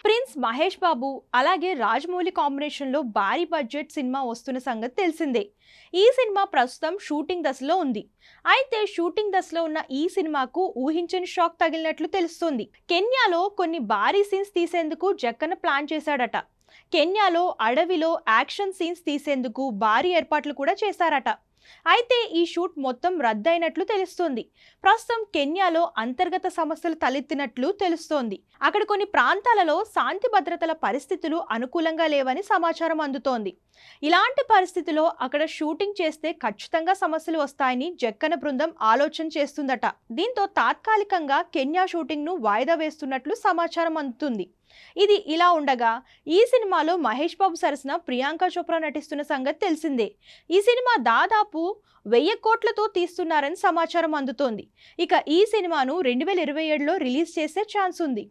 Prince Mahesh Babu అలాగే రాజమౌళి కాంబినేషన్లో భారీ బడ్జెట్ సినిమా వస్తున్న సంగతి తెలిసిందే. ఈ సినిమా ప్రస్తుతం షూటింగ్ దశలో ఉంది. అయితే షూటింగ్ దశలో ఉన్న ఈ సినిమాకు ఊహించని షాక్ తగిలినట్లు తెలుస్తోంది. కెన్యాలో కొన్ని భారీ సీన్స్ తీసేందుకు జక్కన ప్లాన్ చేశాడట. కెన్యాలో అడవిలో యాక్షన్ సీన్స్ తీసేందుకు భారీ ఏర్పాట్లు కూడా చేశారట. అయితే ఈ షూట్ మొత్తం రద్దయినట్లు తెలుస్తోంది. ప్రస్తుతం కెన్యాలో అంతర్గత సమస్యలు తలెత్తినట్లు తెలుస్తోంది. అక్కడ కొన్ని ప్రాంతాలలో శాంతి భద్రతల పరిస్థితులు అనుకూలంగా లేవని సమాచారం అందుతోంది. ఇలాంటి పరిస్థితిలో అక్కడ షూటింగ్ చేస్తే ఖచ్చితంగా సమస్యలు వస్తాయని జక్కన బృందం ఆలోచన చేస్తుందట. దీంతో తాత్కాలికంగా కెన్యా షూటింగ్ ను వాయిదా వేస్తున్నట్లు సమాచారం అందుతుంది. ఇది ఇలా ఉండగా ఈ సినిమాలో మహేష్ బాబు సరసన ప్రియాంక చోప్రా నటిస్తున్న సంగతి తెలిసిందే. ఈ సినిమా దాదాపు 1000 కోట్లతో తీస్తున్నారని సమాచారం అందుతోంది. ఇక ఈ సినిమాను 2027లో రిలీజ్ చేసే ఛాన్స్ ఉంది.